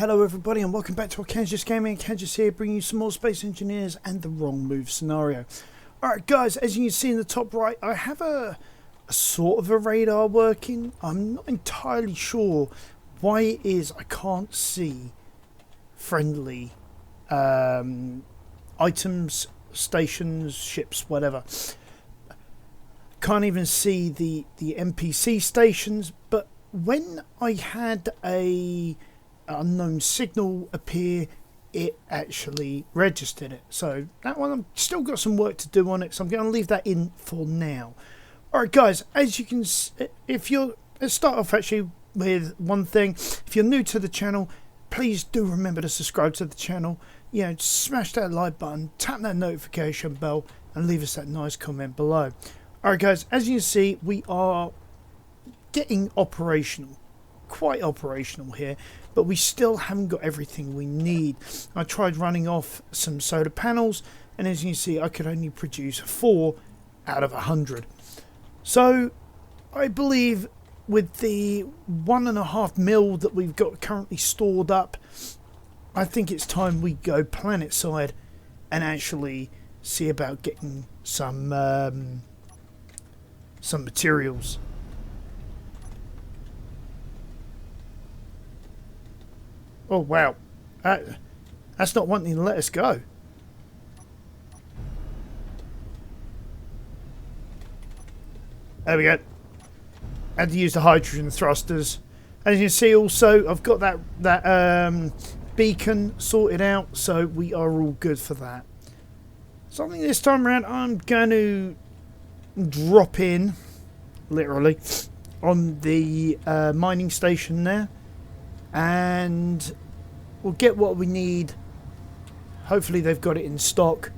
Hello everybody and welcome back to Kansas Gaming. Kansas here, bringing you some more Space Engineers and the Wrong Move scenario. Alright guys, as you can see in the top right, I have a sort of a radar working. I'm not entirely sure why it is I can't see friendly items, stations, ships, whatever. Can't even see the NPC stations, but when I had a unknown signal appear, it actually registered it. So that one, I've still got some work to do on it, so I'm going to leave that in for now. Alright guys, as you can let's start off actually with one thing. If you're new to the channel, please do remember to subscribe to the channel. You know, smash that like button, tap that notification bell, and leave us that nice comment below. Alright guys, as you can see, we are getting operational, quite operational here, but we still haven't got everything we need. I tried running off some solar panels, and as you can see, I could only produce 4 out of 100. So I believe with the 1.5 mil that we've got currently stored up, I think it's time we go planet side and actually see about getting some materials. Oh wow, that's not wanting to let us go. There we go. Had to use the hydrogen thrusters. As you can see, also I've got that beacon sorted out, so we are all good for that. So I think this time around I'm going to drop in, literally, on the mining station there, and we'll get what we need. Hopefully they've got it in stock,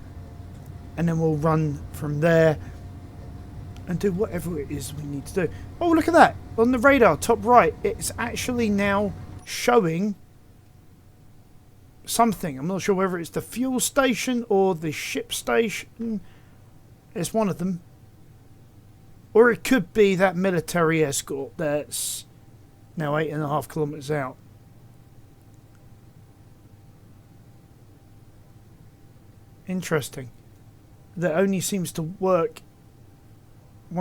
and then we'll run from there and do whatever it is we need to do. Oh, look at that! On the radar, top right, it's actually now showing something. I'm not sure whether it's the fuel station or the ship station. It's one of them. Or it could be that military escort that's now 8.5 kilometers out. Interesting. That only seems to want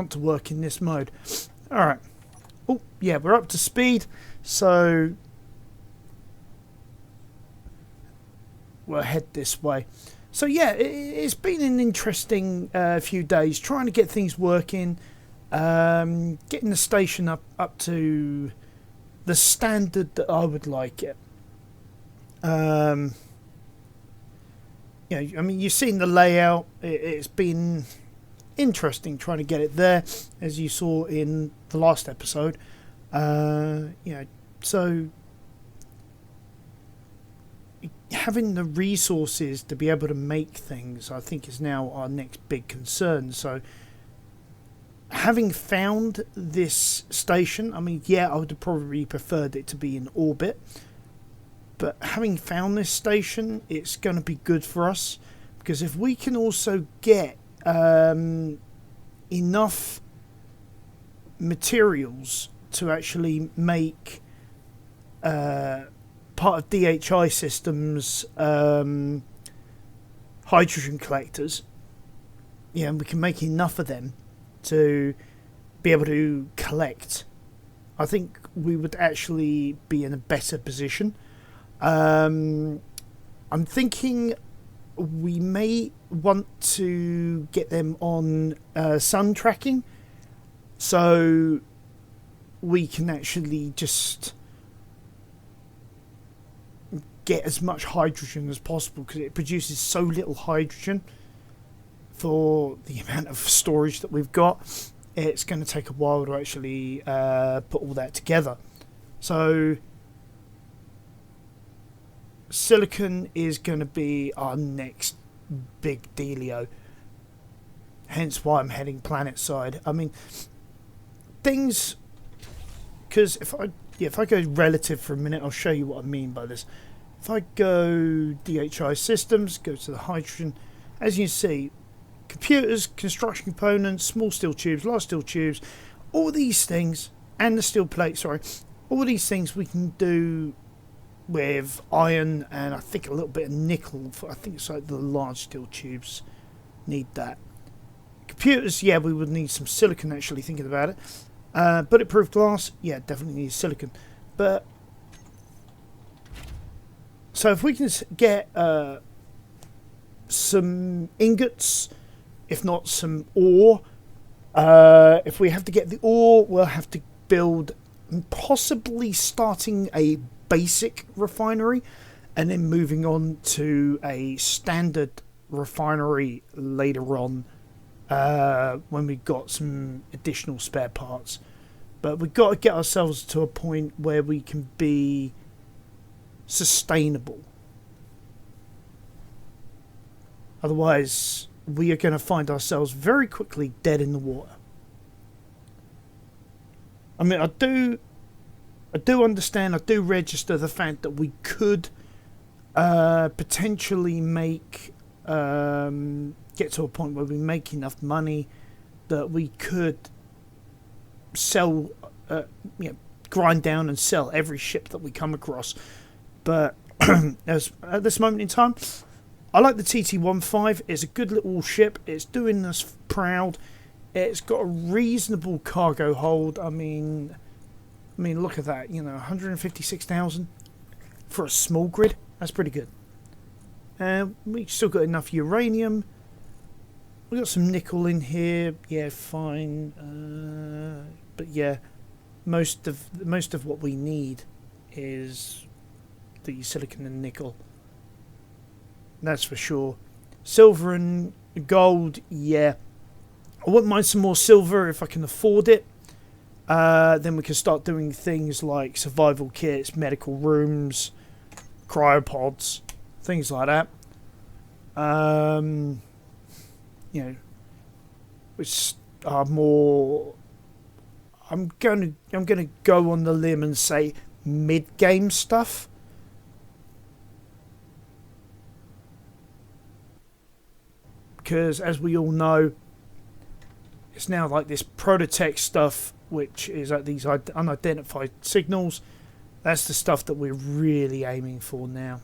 to work in this mode. Alright. Oh, yeah, we're up to speed. So we'll head this way. So yeah, it's been an interesting few days trying to get things working. Getting the station up to the standard that I would like it. You know, I mean, you've seen the layout. It's been interesting trying to get it there, as you saw in the last episode. You know, so having the resources to be able to make things, I think, is now our next big concern. So having found this station, I mean, yeah, I would have probably preferred it to be in orbit, but having found this station, it's going to be good for us, because if we can also get enough materials to actually make part of DHI systems hydrogen collectors, yeah, and we can make enough of them to be able to collect, I think we would actually be in a better position. I'm thinking we may want to get them on sun tracking, so we can actually just get as much hydrogen as possible, because it produces so little hydrogen for the amount of storage that we've got. It's going to take a while to actually put all that together. So silicon is going to be our next big dealio, hence why I'm heading planet side. I mean, things, because if I go relative for a minute, I'll show you what I mean by this. If I go DHI systems, go to the hydrogen, as you see, computers, construction components, small steel tubes, large steel tubes, all these things, and the steel plate, sorry, all these things we can do with iron and I think a little bit of nickel. I think it's like the large steel tubes need that. Computers, yeah, we would need some silicon actually, thinking about it. Bulletproof glass, yeah, definitely need silicon. But so if we can get some ingots, if not some ore, if we have to get the ore, we'll have to build, possibly starting a basic refinery and then moving on to a standard refinery later on, when we've got some additional spare parts. But we've got to get ourselves to a point where we can be sustainable. Otherwise, we are going to find ourselves very quickly dead in the water. I mean, I do understand, I do register the fact that we could potentially make get to a point where we make enough money that we could sell, grind down and sell every ship that we come across. But as at this moment in time, I like the TT-15. It's a good little ship. It's doing us proud. It's got a reasonable cargo hold. I mean, look at that. 156,000 for a small grid. That's pretty good. We still got enough uranium. We got some nickel in here. Yeah, fine. But yeah, most of what we need is the silicon and nickel. That's for sure. Silver and gold, yeah. I wouldn't mind some more silver if I can afford it. Then we can start doing things like survival kits, medical rooms, cryopods, things like that. Which are more. I'm gonna go on the limb and say mid-game stuff. Because as we all know, it's now like this prototech stuff, which is like these unidentified signals. That's the stuff that we're really aiming for now.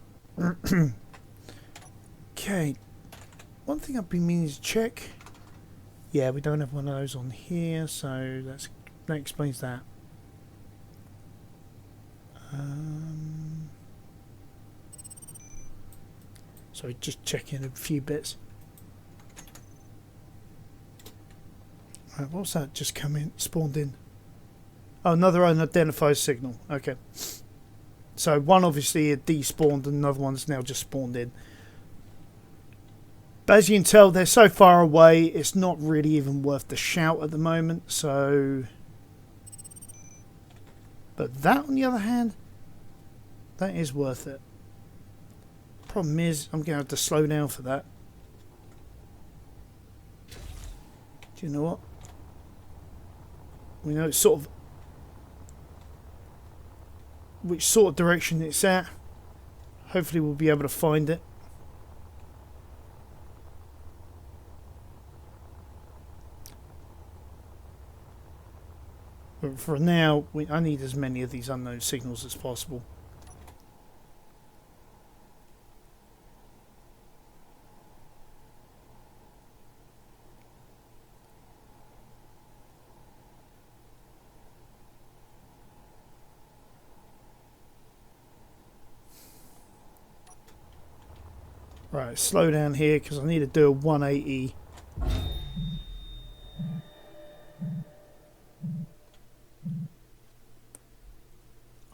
Okay, one thing I've been meaning to check. Yeah, we don't have one of those on here, so that explains that. So just checking a few bits. Right, what's that just come in, spawned in? Oh, another unidentified signal. Okay. So one obviously had despawned and another one's now just spawned in. But as you can tell, they're so far away, it's not really even worth the shout at the moment, so... But that, on the other hand, that is worth it. Problem is, I'm going to have to slow down for that. Do you know what? We know it's sort of... which sort of direction it's at. Hopefully we'll be able to find it. But for now, I need as many of these unknown signals as possible. Right, slow down here because I need to do a 180.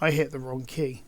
I hit the wrong key.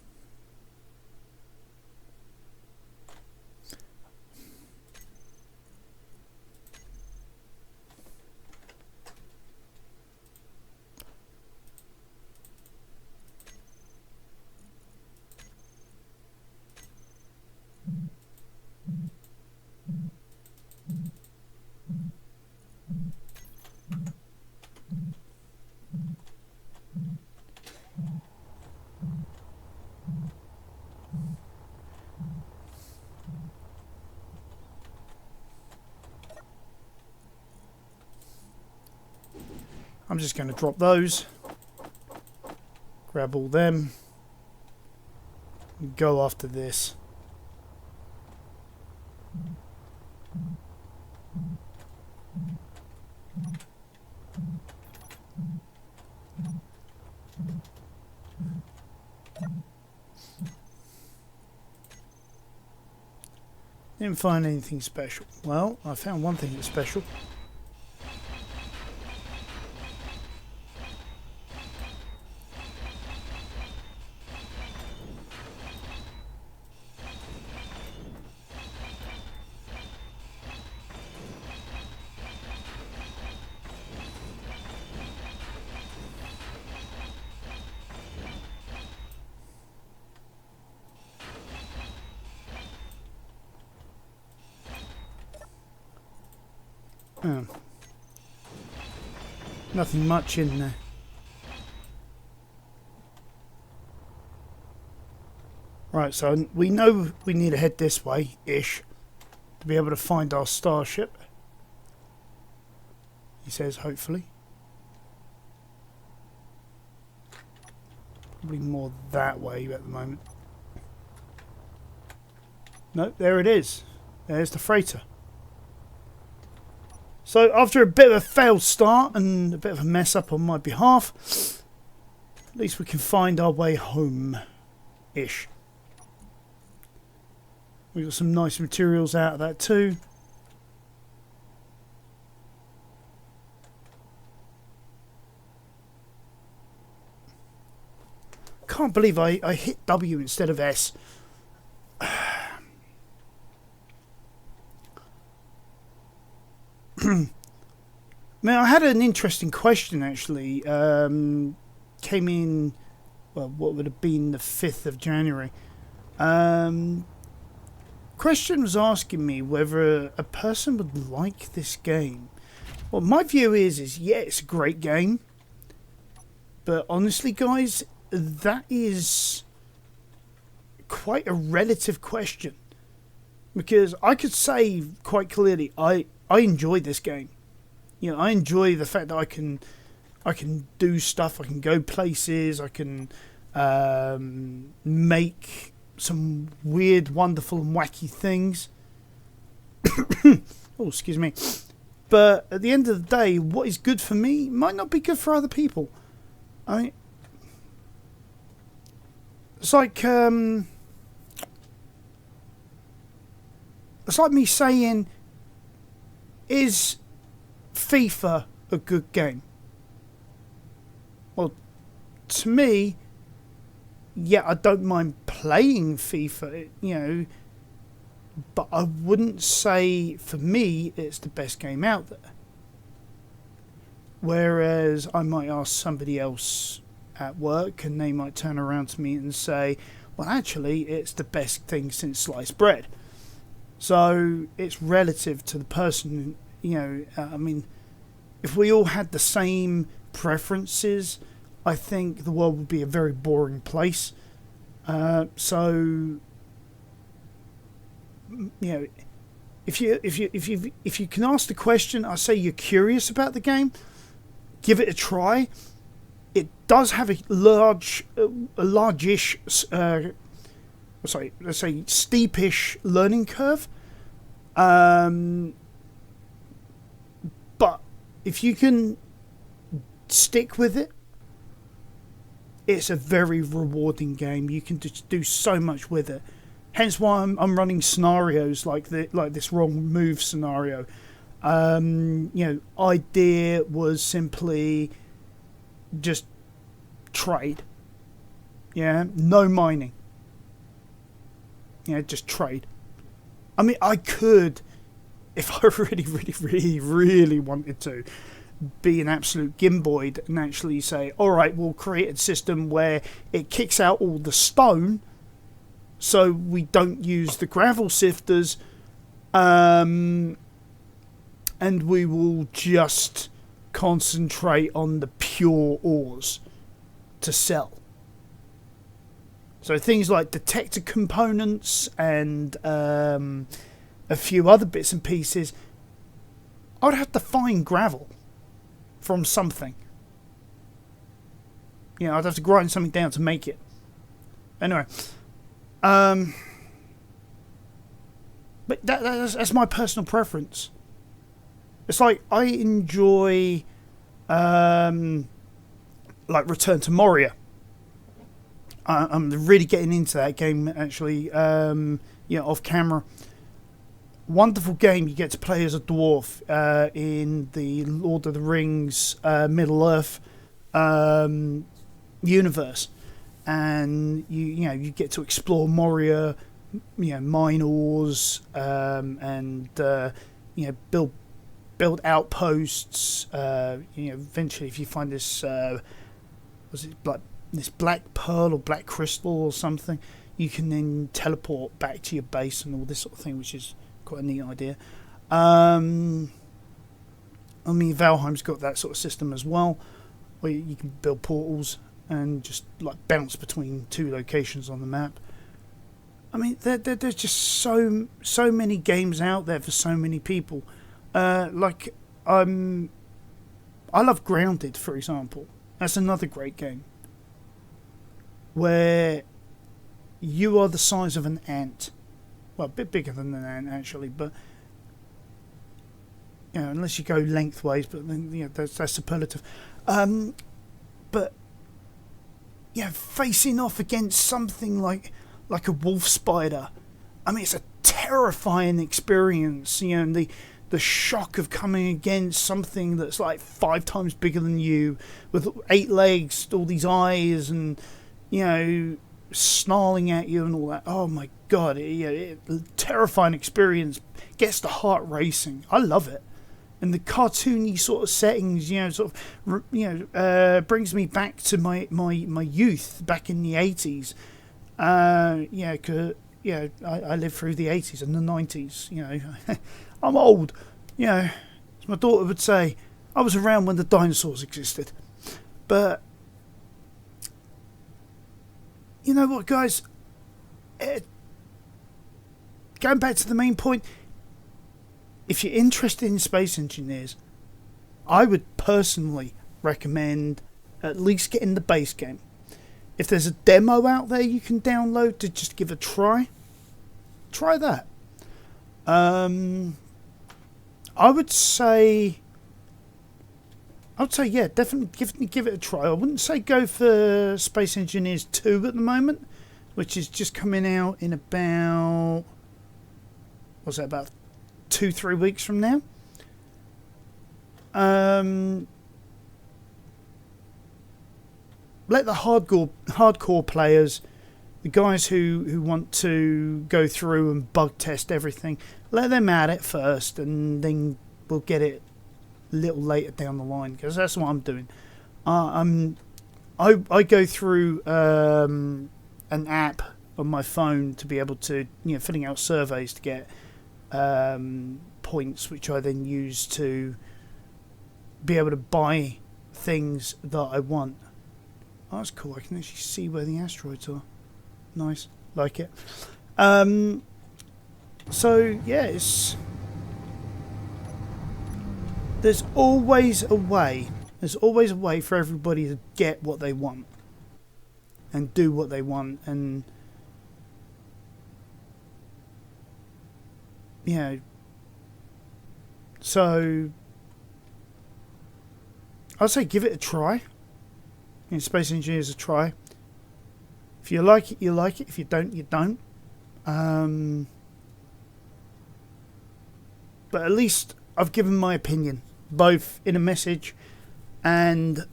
I'm just going to drop those. Grab all them. Go after this. Didn't find anything special. Well, I found one thing that's special. Oh. Nothing much in there. Right, so we know we need to head this way-ish to be able to find our starship. He says, hopefully. Probably more that way at the moment. No, there it is. There's the freighter. So after a bit of a failed start and a bit of a mess up on my behalf, at least we can find our way home-ish. We got some nice materials out of that too. Can't believe I hit W instead of S. Now, I had an interesting question actually. Came in, well, what would have been the 5th of January. Question was asking me whether a person would like this game. Well, my view is yeah, it's a great game. But honestly, guys, that is quite a relative question. Because I could say quite clearly, I enjoy this game. You know, I enjoy the fact that I can do stuff, I can go places, I can make some weird, wonderful and wacky things. Oh, excuse me. But at the end of the day, what is good for me might not be good for other people. I mean, it's like me saying, is FIFA a good game? Well, to me, yeah, I don't mind playing FIFA, you know, but I wouldn't say for me it's the best game out there. Whereas I might ask somebody else at work and they might turn around to me and say, well, actually, it's the best thing since sliced bread. So it's relative to the person, you know, I mean, if we all had the same preferences, I think the world would be a very boring place. So, you know, if you can ask the question, I say you're curious about the game, give it a try. It does have a large-ish, let's say steepish learning curve. But if you can stick with it, it's a very rewarding game. You can just do so much with it. Hence why I'm running scenarios like this wrong move scenario. You know, idea was simply just trade. Yeah, no mining. Yeah, just trade. I mean, I could, if I really wanted to, be an absolute gimboid and actually say, alright, we'll create a system where it kicks out all the stone so we don't use the gravel sifters, and we will just concentrate on the pure ores to sell. So things like detector components and a few other bits and pieces, I would have to find gravel from something. You know, I'd have to grind something down to make it. Anyway, But that's my personal preference. It's like I enjoy like Return to Moria. I'm really getting into that game actually. Off camera. Wonderful game. You get to play as a dwarf in the Lord of the Rings Middle Earth universe, and you get to explore Moria, mine ores, and build outposts. Eventually, if you find this, this black pearl or black crystal or something, you can then teleport back to your base and all this sort of thing, which is quite a neat idea. Valheim's got that sort of system as well, where you can build portals and just like bounce between two locations on the map. I mean, there's just so many games out there for so many people. I love Grounded, for example. That's another great game where you are the size of an ant. Well, a bit bigger than an ant actually, but unless you go lengthways, but then that's superlative. But facing off against something like a wolf spider. I mean, it's a terrifying experience. And the shock of coming against something that's like 5 times bigger than you, with 8 legs, all these eyes, and snarling at you and all that. Oh my god! Terrifying experience. Gets the heart racing. I love it. And the cartoony sort of settings, brings me back to my youth back in the 80s. I lived through the 80s and the 90s. I'm old. As my daughter would say, I was around when the dinosaurs existed. But you know what, guys? Going back to the main point, if you're interested in Space Engineers, I would personally recommend at least getting the base game. If there's a demo out there you can download to just give a try, try that. I would say, yeah, definitely give it a try. I wouldn't say go for Space Engineers 2 at the moment, which is just coming out in about 2-3 weeks from now. Let the hardcore players, the guys who want to go through and bug test everything, let them at it first, and then we'll get it a little later down the line, because that's what I'm doing. I go through an app on my phone to be able to filling out surveys to get points, which I then use to be able to buy things that I want. Oh, that's cool. I can actually see where the asteroids are. Nice. Like it. So, yeah, there's always a way. There's always a way for everybody to get what they want and do what they want. And, so I'd say give it a try. Space Engineers a try. If you like it, you like it. If you don't, you don't. But at least I've given my opinion, both in a message and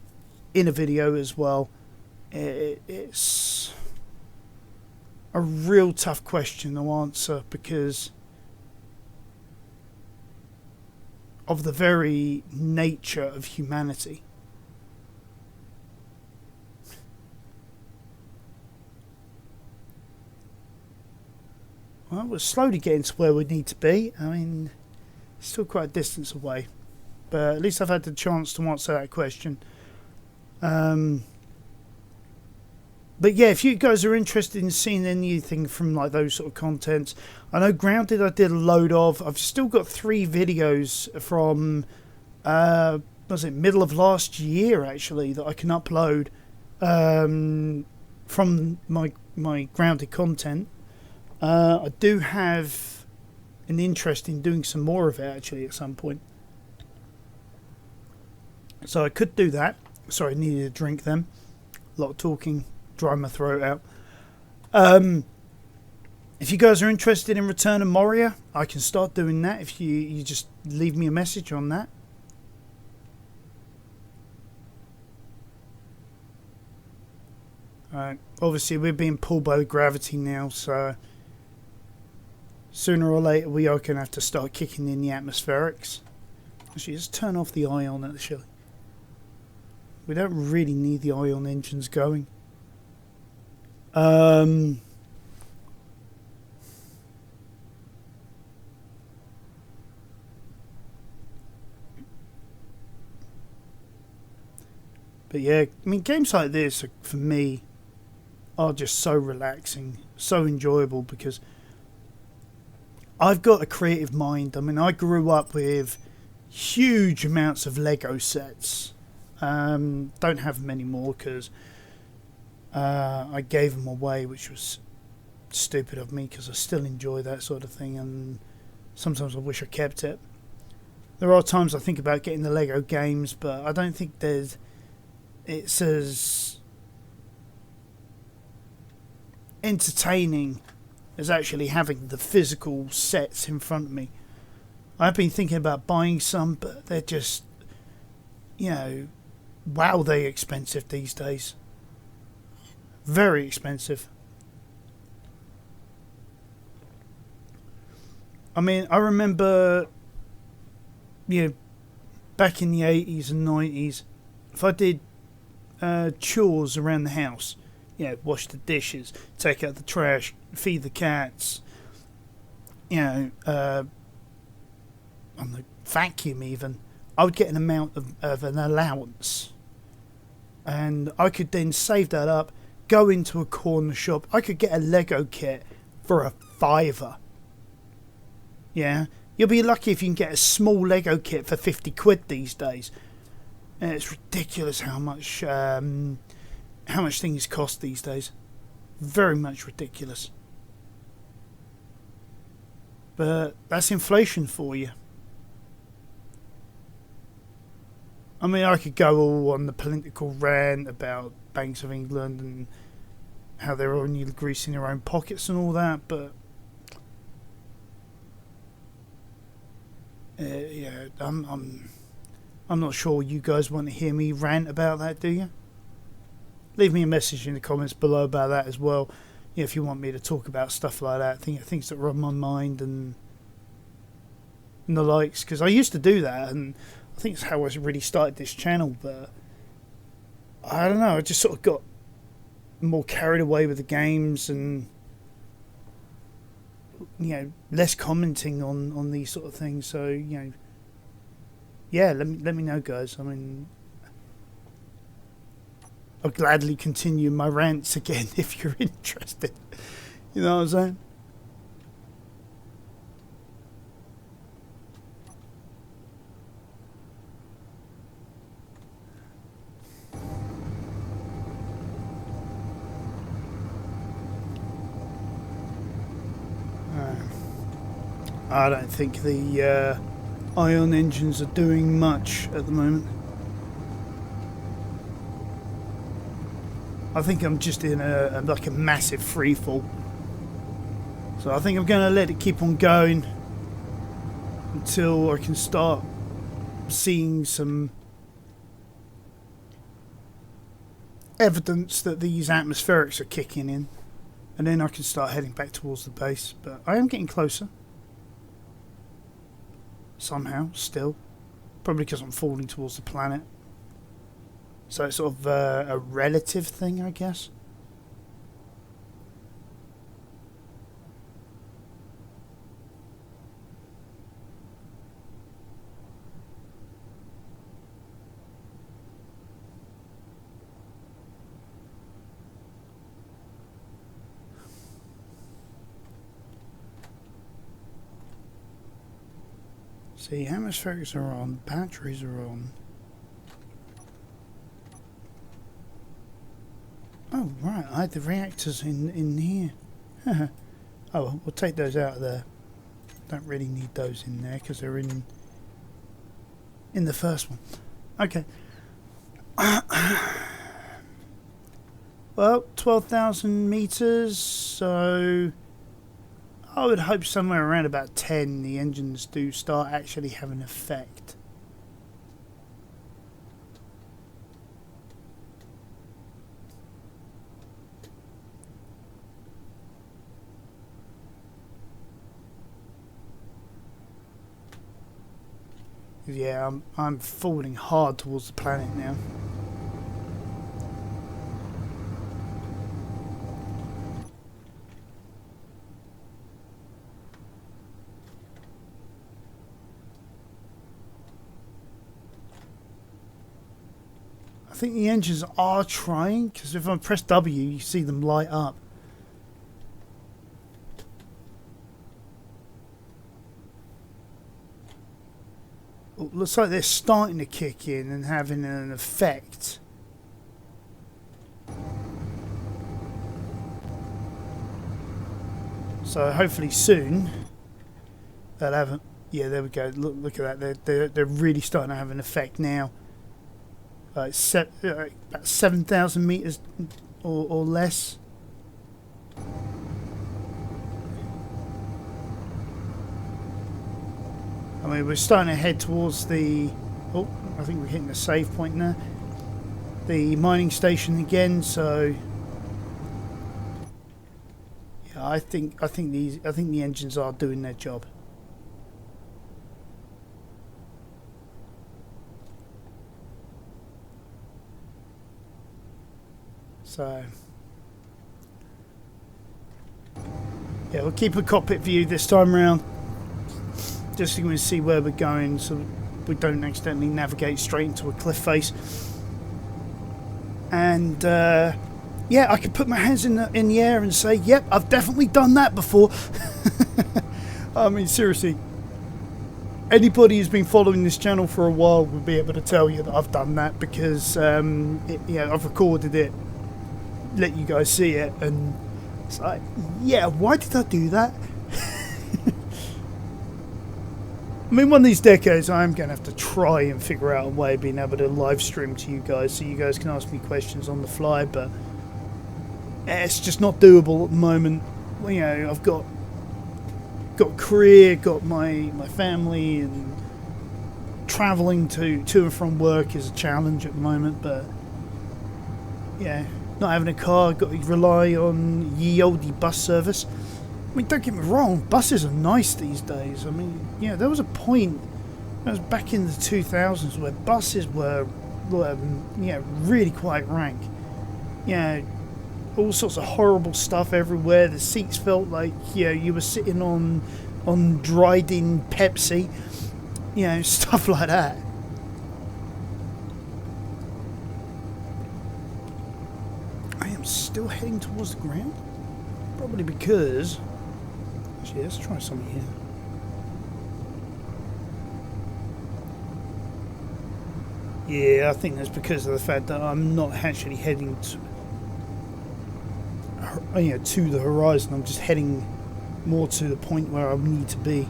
in a video as well. It's a real tough question to answer because of the very nature of humanity. Well, we're slowly getting to where we need to be. I mean, it's still quite a distance away. But at least I've had the chance to answer that question. But yeah, if you guys are interested in seeing anything from like those sort of contents, I know Grounded I did a load of. I've still got 3 videos from, middle of last year actually, that I can upload from my grounded content. I do have an interest in doing some more of it actually at some point. So I could do that. Sorry, I needed a drink then. A lot of talking, dry my throat out. If you guys are interested in Return of Moria, I can start doing that if you just leave me a message on that. Alright, obviously we're being pulled by the gravity now, so sooner or later we are going to have to start kicking in the atmospherics. Actually, just turn off the ion actually. We don't really need the ion engines going. But yeah, I mean, games like this, for me, are just so relaxing, so enjoyable, because I've got a creative mind. I mean, I grew up with huge amounts of Lego sets. Don't have them anymore because I gave them away, which was stupid of me because I still enjoy that sort of thing, and sometimes I wish I kept it. There are times I think about getting the Lego games, but I don't think it's as entertaining as actually having the physical sets in front of me. I've been thinking about buying some, but they're just, wow, they're expensive these days. Very expensive. I mean, I remember, back in the 80s and 90s, if I did chores around the house, wash the dishes, take out the trash, feed the cats, on the vacuum even, I would get an amount of an allowance, and I could then save that up, go into a corner shop. I could get a Lego kit for £5. Yeah, you'll be lucky if you can get a small Lego kit for 50 quid these days. And it's ridiculous how much things cost these days. Very much ridiculous. But that's inflation for you. I mean, I could go all on the political rant about Banks of England and how they're only greasing their own pockets and all that, but I'm not sure you guys want to hear me rant about that, do you? Leave me a message in the comments below about that as well. If you want me to talk about stuff like that, things that are on my mind and the likes, because I used to do that, and I think it's how I really started this channel, but I don't know, I just sort of got more carried away with the games and less commenting on these sort of things. So let me know, guys. I mean, I'll gladly continue my rants again if you're interested. You know what I'm saying? I don't think the ion engines are doing much at the moment. I think I'm just in a massive free fall. So I think I'm going to let it keep on going until I can start seeing some evidence that these atmospherics are kicking in, and then I can start heading back towards the base. But I am getting closer. Somehow, still. Probably because I'm falling towards the planet. So it's sort of a relative thing, I guess. See, atmospherics are on, batteries are on. Oh, Oh, right, I had the reactors in here. Oh, well, we'll take those out of there. Don't really need those in there because they're in the first one. Okay. Well, 12,000 meters, so I would hope somewhere around about 10 the engines do start actually having effect. Yeah, I'm falling hard towards the planet now. I think the engines are trying, because if I press W, you see them light up. Oh, looks like they're starting to kick in and having an effect. So hopefully soon they'll have. Yeah, there we go. Look at that. They're really starting to have an effect now. About 7,000 meters or less. I mean, we're starting to head towards the. Oh, I think we're hitting the save point now. The mining station again. So, yeah, I think the engines are doing their job. So, yeah, we'll keep a cockpit view this time around, just so we can see where we're going, so we don't accidentally navigate straight into a cliff face. And yeah, I can put my hands in the air and say, "Yep, I've definitely done that before." I mean, seriously, anybody who's been following this channel for a while will be able to tell you that I've done that, because I've recorded it, let you guys see it, and it's like, yeah, why did I do that? I mean, one of these decades I am going to have to try and figure out a way of being able to live stream to you guys, so you guys can ask me questions on the fly, but it's just not doable at the moment. You know, I've got a career, got my family, and travelling to and from work is a challenge at the moment, but yeah, not having a car, got to rely on ye olde bus service. I mean, don't get me wrong, buses are nice these days. I mean, yeah, there was a point, that was back in the 2000s, where buses were really quite rank. Yeah, all sorts of horrible stuff everywhere. The seats felt like, you were sitting on dried in Pepsi, stuff like that. I am still heading towards the ground, probably because. Actually, let's try something here. Yeah, I think that's because of the fact that I'm not actually heading to the horizon. I'm just heading more to the point where I need to be.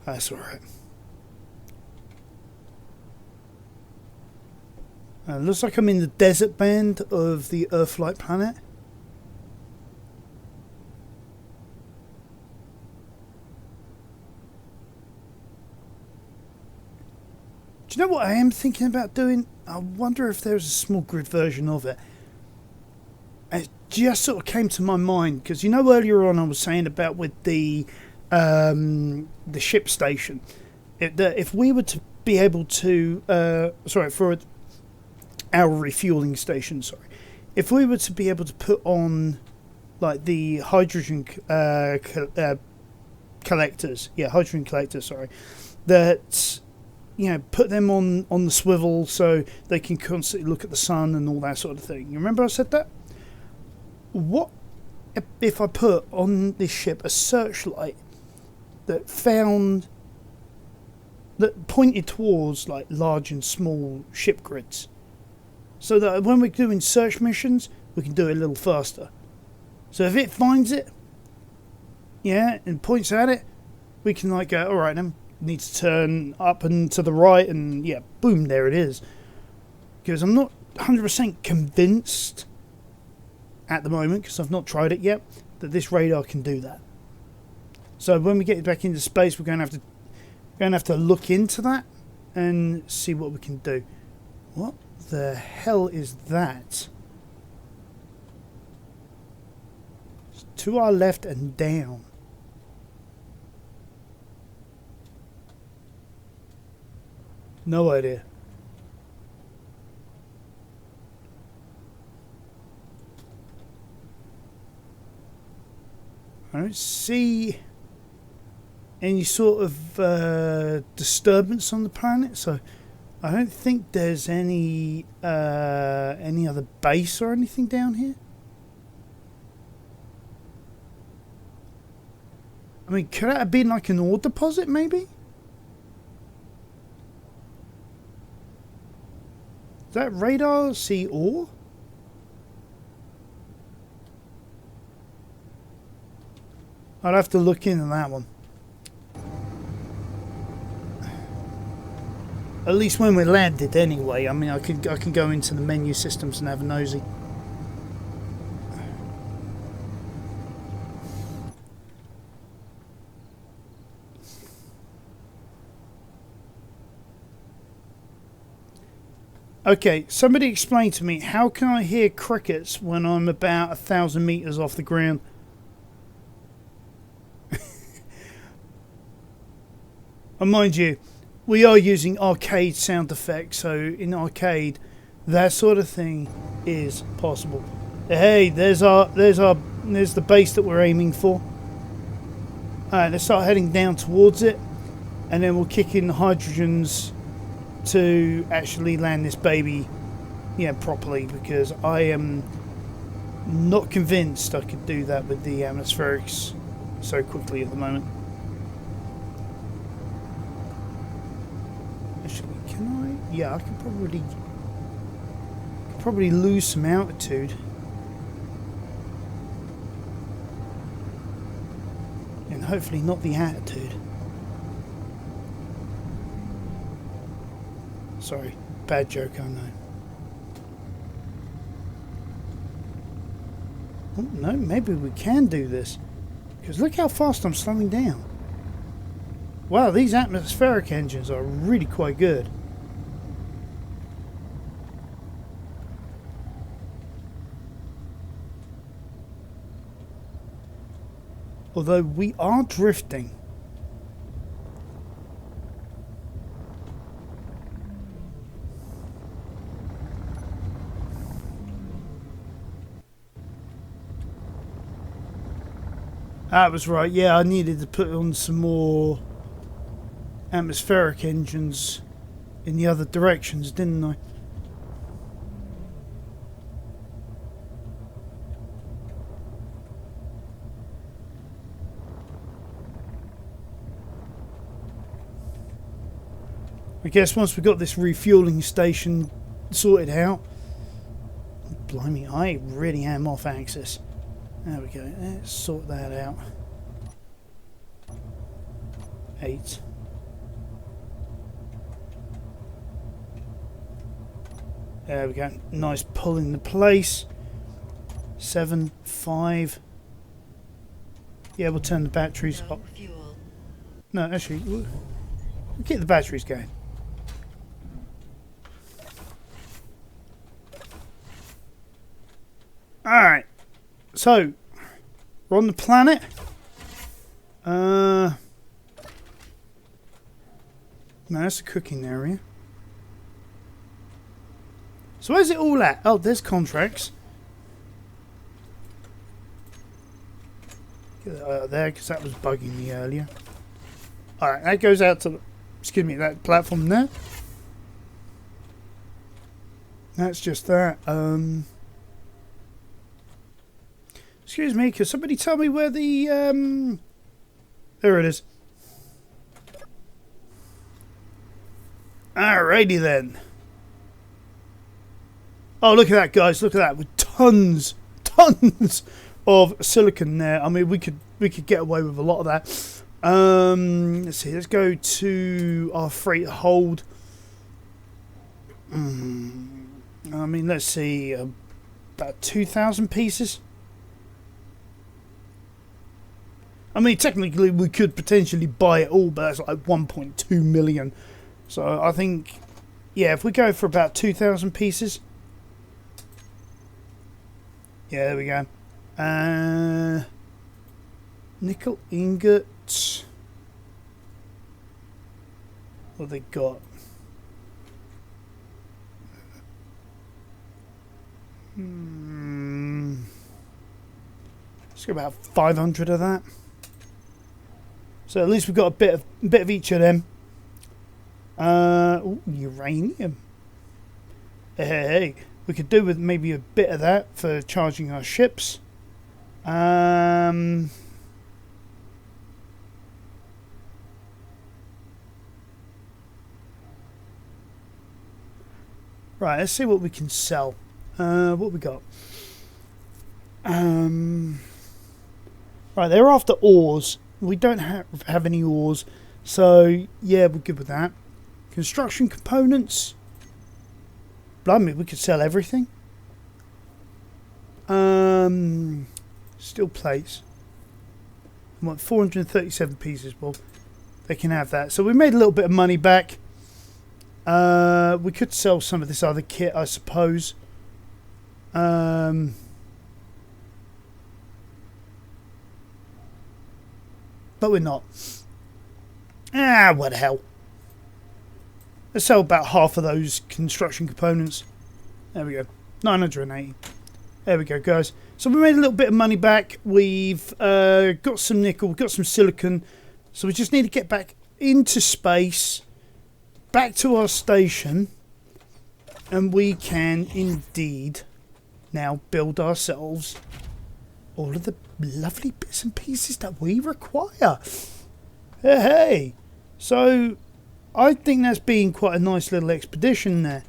That's alright. Looks like I'm in the desert band of the Earth-like planet. Do you know what I am thinking about doing? I wonder if there's a small grid version of it. It just sort of came to my mind, because earlier on I was saying about with the ship station, if we were to be able to for our refueling station, if we were to be able to put on like the hydrogen collectors, that put them on the swivel so they can constantly look at the sun and all that sort of thing. You remember I said that? What if I put on this ship a searchlight that pointed towards like large and small ship grids? so that when we're doing search missions, we can do it a little faster. So if it finds it, yeah, and points at it, we can like go, all right, then need to turn up and to the right, and yeah, boom, there it is. Because I'm not 100% convinced at the moment, because I've not tried it yet, that this radar can do that. So when we get back into space, we're going to have to look into that and see what we can do. What the hell is that? It's to our left and down. No idea. I don't see any sort of disturbance on the planet, so I don't think there's any other base or anything down here. I mean, could that have been like an ore deposit, maybe? Does that radar see ore? I'd have to look into that one. At least when we're landed, anyway. I mean, I can go into the menu systems and have a nosy. Okay, somebody explain to me, how can I hear crickets when I'm about 1,000 meters off the ground? And mind you, we are using arcade sound effects, so in arcade, that sort of thing is possible. Hey, there's the base that we're aiming for. Alright, let's start heading down towards it, and then we'll kick in the hydrogens to actually land this baby, yeah, properly, because I am not convinced I could do that with the atmospherics so quickly at the moment. Actually, can I? Yeah, I could probably lose some altitude. And hopefully not the attitude. Sorry, bad joke, I know. Oh, no, maybe we can do this. Because look how fast I'm slowing down. Wow, these atmospheric engines are really quite good. Although we are drifting. That was right, yeah, I needed to put on some more atmospheric engines in the other directions, didn't I? I guess once we got this refueling station sorted out... Blimey, I really am off axis. There we go, let's sort that out. 8. There we go, nice pull into place. 7, 5. Yeah, we'll turn the batteries up. No, actually, we'll keep the batteries going. Alright. So, we're on the planet. No, that's the cooking area. So where's it all at? Oh, there's contracts. Get that out of there, because that was bugging me earlier. Alright, that goes out to, excuse me, that platform there. That's just that. Excuse me, could somebody tell me where the, there it is. Alrighty then. Oh, look at that, guys! Look at that, with tons of silicon there. I mean, we could get away with a lot of that. Let's see. Let's go to our freight hold. I mean, let's see, about 2,000 pieces. I mean, technically, we could potentially buy it all, but that's like 1.2 million. So I think, yeah, if we go for about 2,000 pieces. Yeah, there we go. Nickel ingots. What have they got? Let's go about 500 of that. So at least we've got a bit of each of them. Ooh, uranium. Hey, we could do with maybe a bit of that for charging our ships. Right, let's see what we can sell. What we got? Right, they're after ores. We don't have any ores, so yeah, we're good with that. Construction components. Blimey, we could sell everything. Steel plates. I want 437 pieces. Well, they can have that. So we made a little bit of money back. We could sell some of this other kit, I suppose. But we're not. What the hell. Let's sell about half of those construction components. There we go. 980. There we go, guys. So we made a little bit of money back. We've got some nickel. We've got some silicon. So we just need to get back into space. Back to our station. And we can indeed now build ourselves all of the lovely bits and pieces that we require. Hey. So I think that's been quite a nice little expedition there.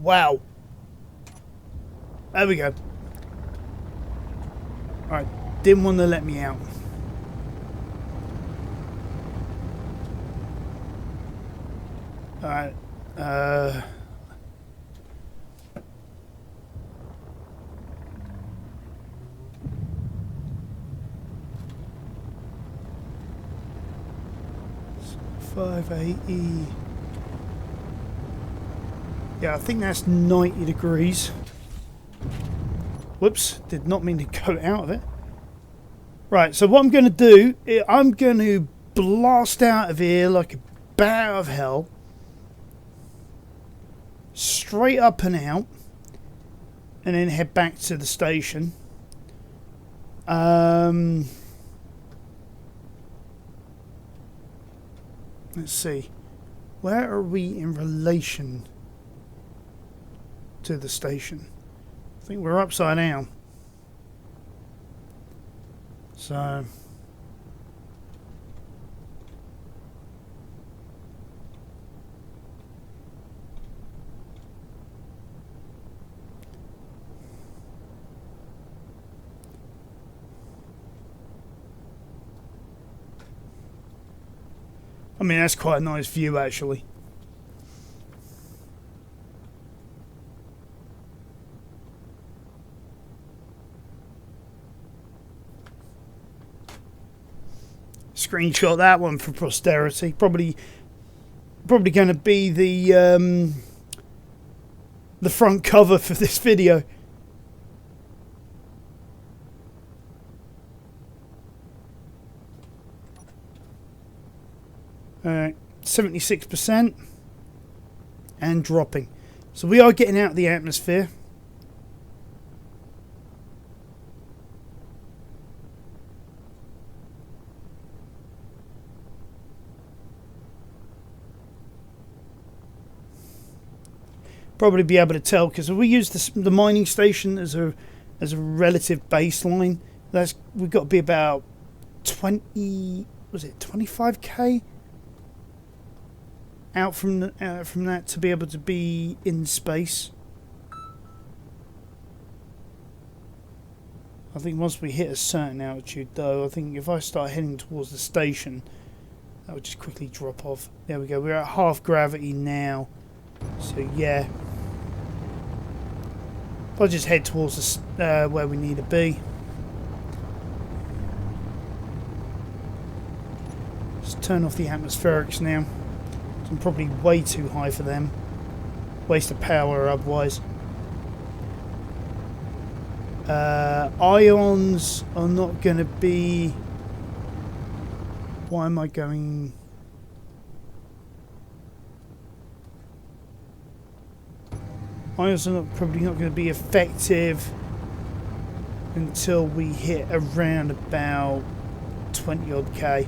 Wow. There we go. Alright, didn't want to let me out. Alright, 580. Yeah, I think that's 90 degrees. Whoops, did not mean to go out of it. Right, so what I'm going to do, I'm going to blast out of here like a bat out of hell. Straight up and out. And then head back to the station. Let's see. Where are we in relation to the station? I think we're upside down. So I mean, that's quite a nice view, actually. Screenshot that one for posterity. Probably going to be the front cover for this video. Alright, 76% and dropping. So we are getting out of the atmosphere. Probably be able to tell because we use the mining station as a relative baseline. We've got to be about 20. Was it 25k? out from that to be able to be in space. I think once we hit a certain altitude, though, I think if I start heading towards the station, that would just quickly drop off. There we go. We're at half gravity now. So yeah, I'll just head towards the, where we need to be. Just turn off the atmospherics now. I'm probably way too high for them. Waste of power otherwise. Ions are not going to be... Why am I going... Ions are probably not going to be effective until we hit around about 20 odd K.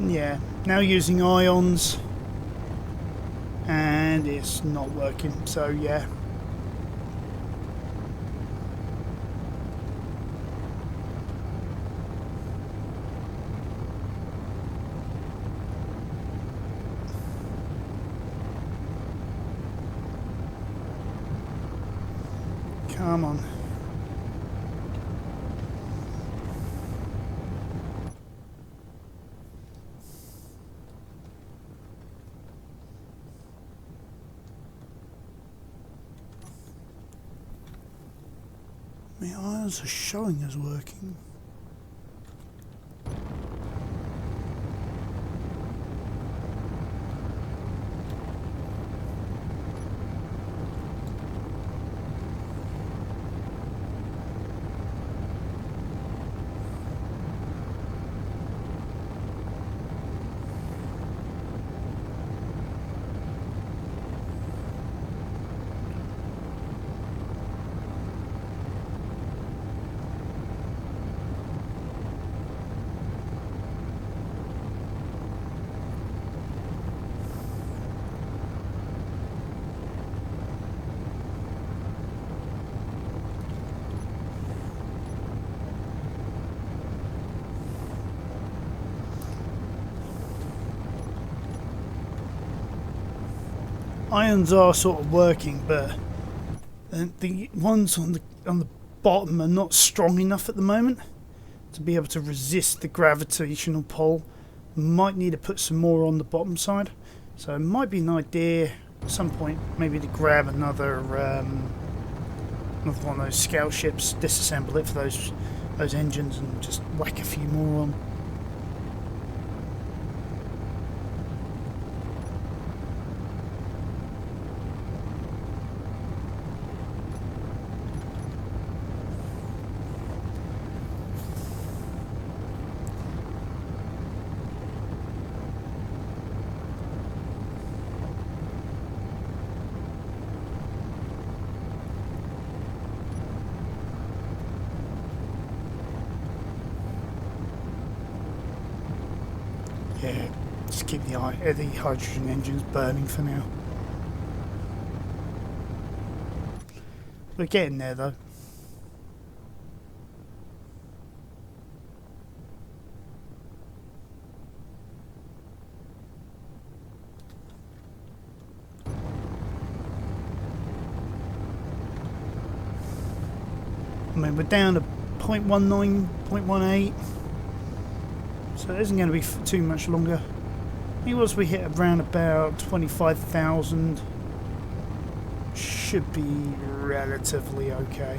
Yeah, now using ions and it's not working, so yeah. Come on. My ions are showing as working. Ions are sort of working, but the ones on the bottom are not strong enough at the moment to be able to resist the gravitational pull. Might need to put some more on the bottom side, so it might be an idea at some point maybe to grab another one of those scout ships, disassemble it for those engines, and just whack a few more on. Yeah, just keep the hydrogen engines burning for now. We're getting there though. mean, we're down to 0.19, 0.18. So it isn't going to be too much longer. I think once we hit around about 25,000, should be relatively okay.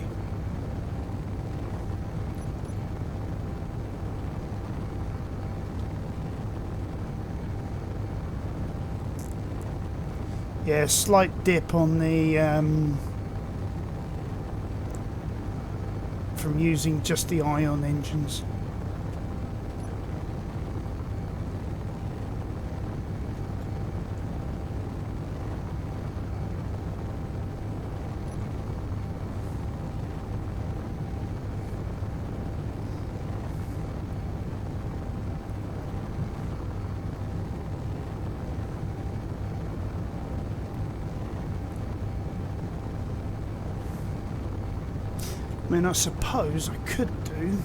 Yeah, slight dip on the from using just the ion engines. I mean, I suppose I could do.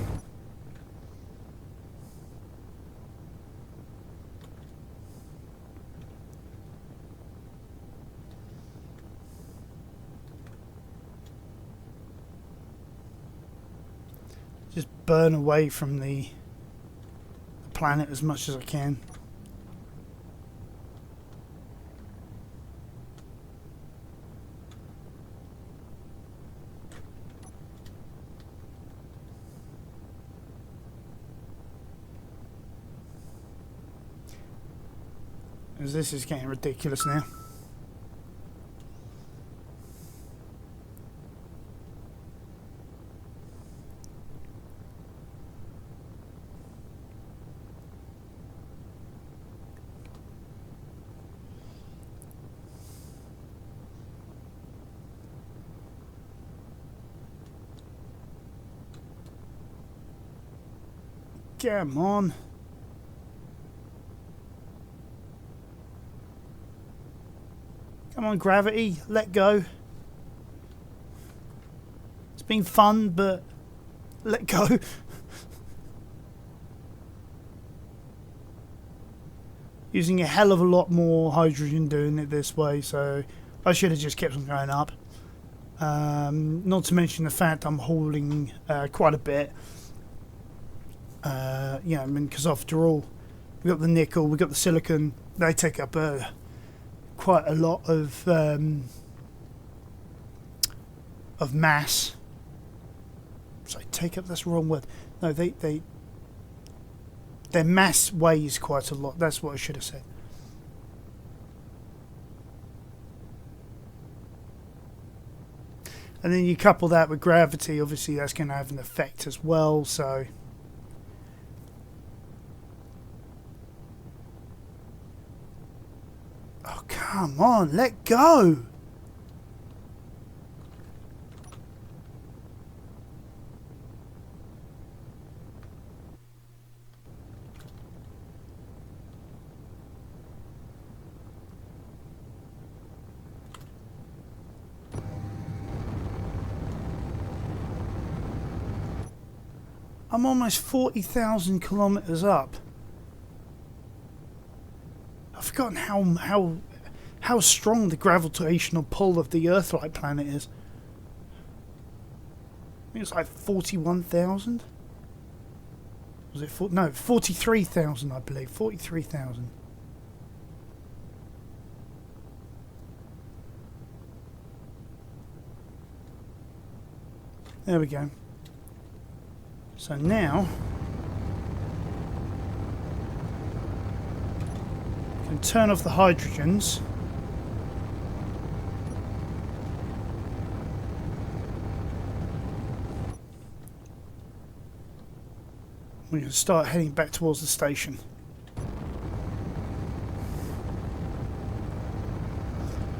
Just burn away from the planet as much as I can. As this is getting ridiculous now. Come on. Come on, gravity, let go. It's been fun, but let go. Using a hell of a lot more hydrogen doing it this way, so I should have just kept on going up. Not to mention the fact I'm hauling quite a bit. Yeah, I mean, because after all, we've got the nickel, we've got the silicon, they take up quite a lot of mass. So take up, that's the wrong word. No, their mass weighs quite a lot. That's what I should have said. And then you couple that with gravity, obviously that's going to have an effect as well, so... Oh, come on, let go! I'm almost 40,000 kilometers up. I've forgotten how strong the gravitational pull of the Earth-like planet is. I think it's like 41,000. Was it no 43,000? I believe 43,000. There we go. So now I can turn off the hydrogens. We can start heading back towards the station.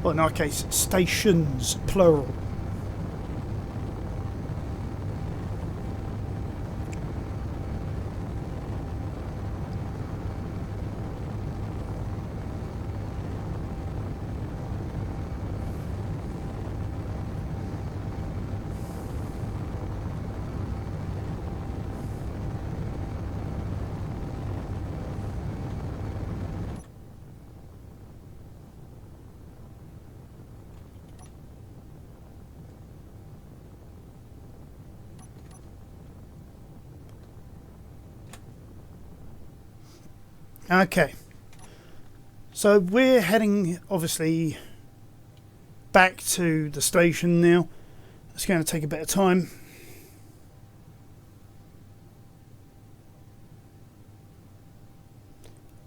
Well, in our case, stations, plural. Okay. So we're heading, obviously, back to the station now. It's going to take a bit of time.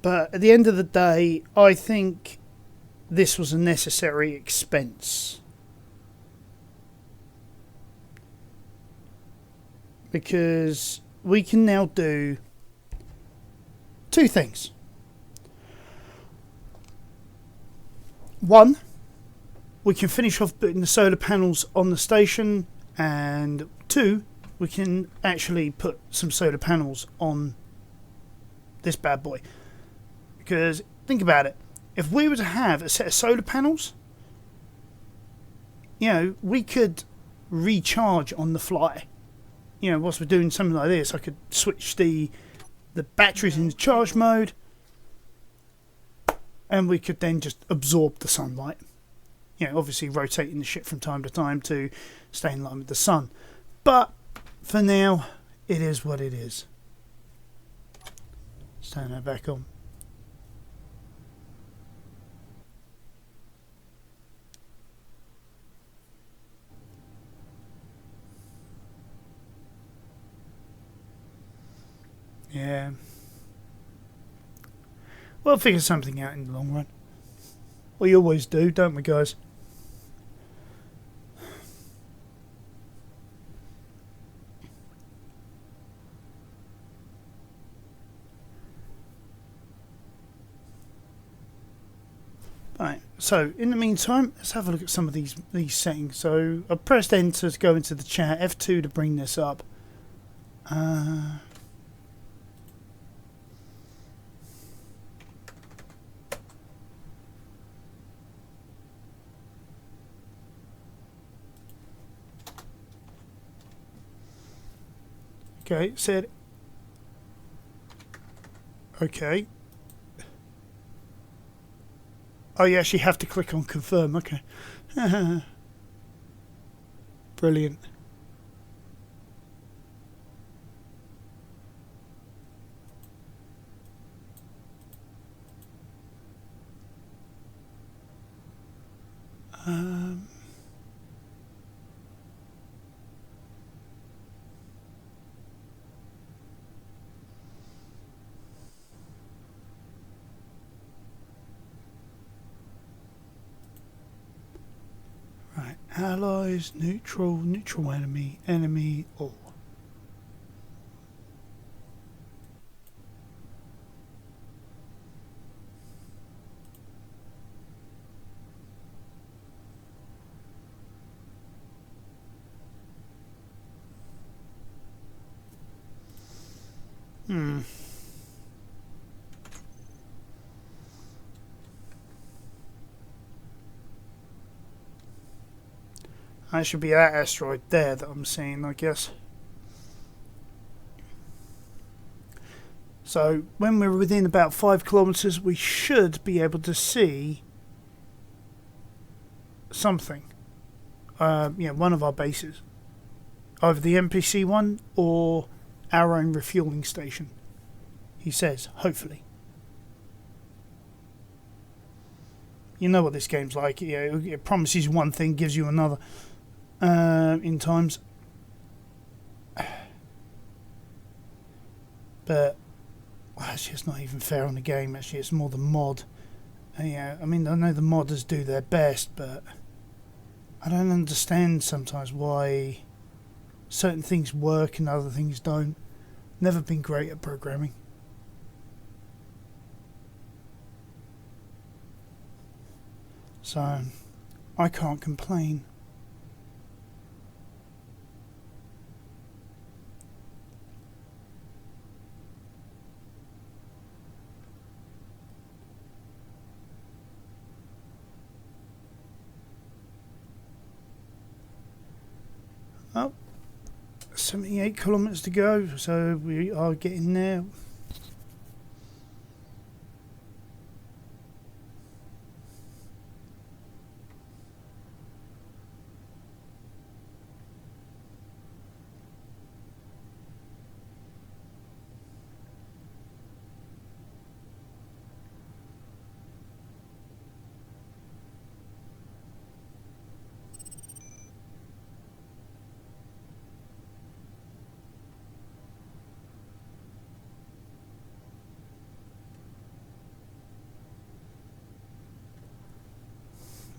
But at the end of the day, I think this was a necessary expense. Because we can now do two things. One, we can finish off putting the solar panels on the station, and two, we can actually put some solar panels on this bad boy. Because think about it, if we were to have a set of solar panels, you know, we could recharge on the fly. You know, whilst we're doing something like this, I could switch the batteries into charge mode, and we could then just absorb the sunlight. You know, obviously rotating the ship from time to time to stay in line with the sun. But for now, it is what it is. Let's turn that back on. Yeah. We'll figure something out in the long run. We always do, don't we, guys? Right, so in the meantime, let's have a look at some of these settings. So I pressed enter to go into the chat, F2 to bring this up. Okay, said okay. Oh, you actually have to click on confirm. Okay. Brilliant. Right. Allies, neutral enemy, enemy, all. That should be that asteroid there that I'm seeing, I guess. So when we're within about 5 kilometers, we should be able to see something. One of our bases, either the NPC one or our own refueling station. He says, hopefully. You know what this game's like. It promises you one thing, gives you another. In times, but actually, it's not even fair on the game. Actually, it's more the mod. I mean, I know the modders do their best, but I don't understand sometimes why certain things work and other things don't. Never been great at programming. So I can't complain. Oh, 78 kilometres to go, so we are getting there.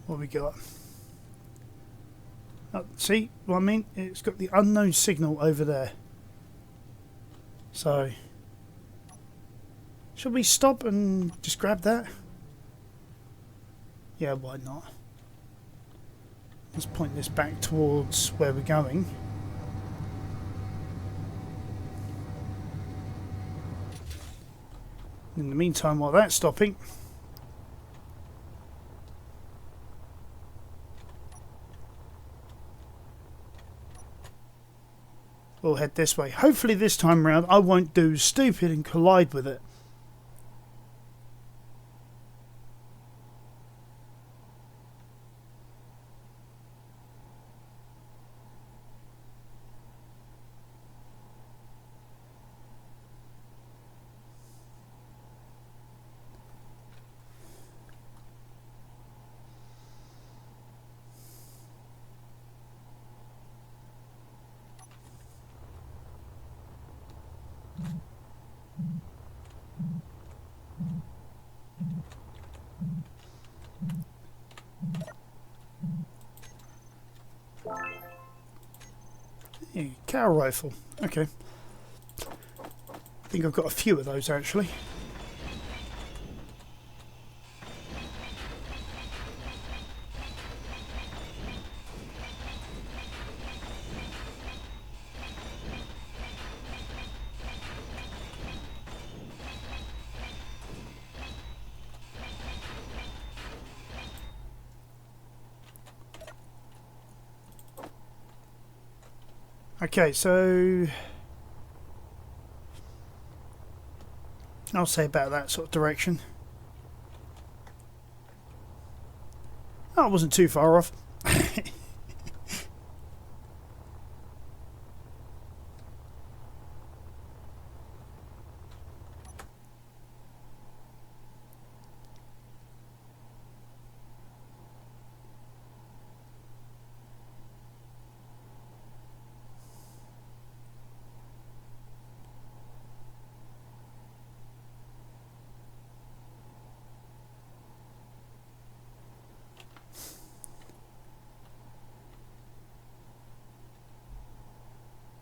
What we got? Oh, see what I mean? It's got the unknown signal over there. So, should we stop and just grab that? Yeah, why not? Let's point this back towards where we're going. In the meantime, while that's stopping, we'll head this way. Hopefully this time round I won't do stupid and collide with it. Yeah, cow rifle. Okay. I think I've got a few of those actually. Okay, so I'll say about that sort of direction. Oh, it wasn't too far off.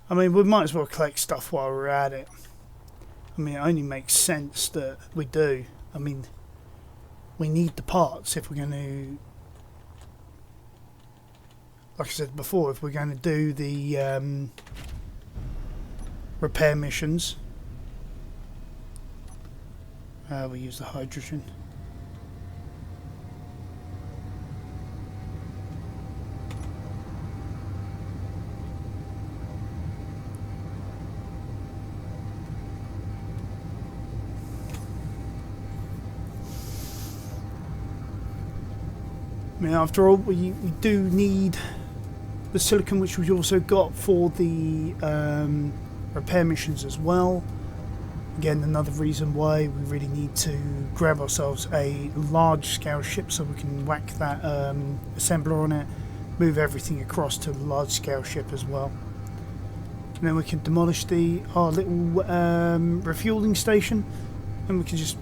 I mean, we might as well collect stuff while we're at it. I mean, it only makes sense that we do. I mean, we need the parts if we're going to, like I said before, if we're going to do the repair missions. We use the hydrogen. I mean, after all, we do need the silicon, which we've also got for the repair missions as well. Again, another reason why we really need to grab ourselves a large-scale ship so we can whack that assembler on it, move everything across to the large-scale ship as well. And then we can demolish our little refueling station, and we can just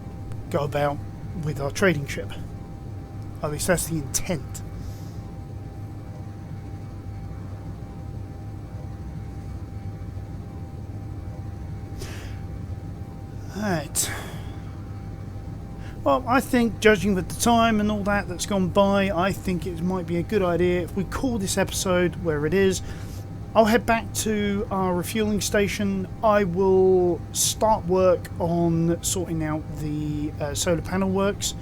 go about with our trading ship. At least that's the intent. Right. Well, I think, judging with the time and all that's gone by, I think it might be a good idea if we call this episode where it is. I'll head back to our refueling station. I will start work on sorting out the solar panel works.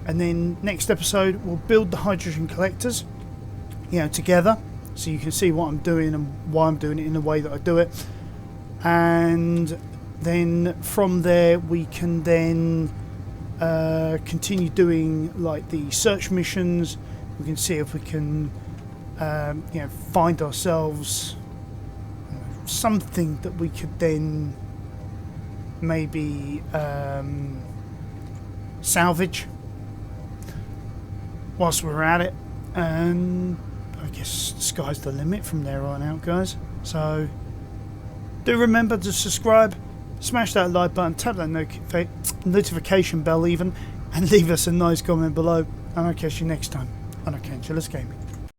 And then next episode we'll build the hydrogen collectors, together, so you can see what I'm doing and why I'm doing it in the way that I do it. And then from there we can then continue doing like the search missions. We can see if we can find ourselves something that we could then maybe salvage whilst we're at it, and I guess the sky's the limit from there on out, guys. So do remember to subscribe, smash that like button, tap that notification bell even, and leave us a nice comment below. and I'll catch you next time on Arcangelus Gaming.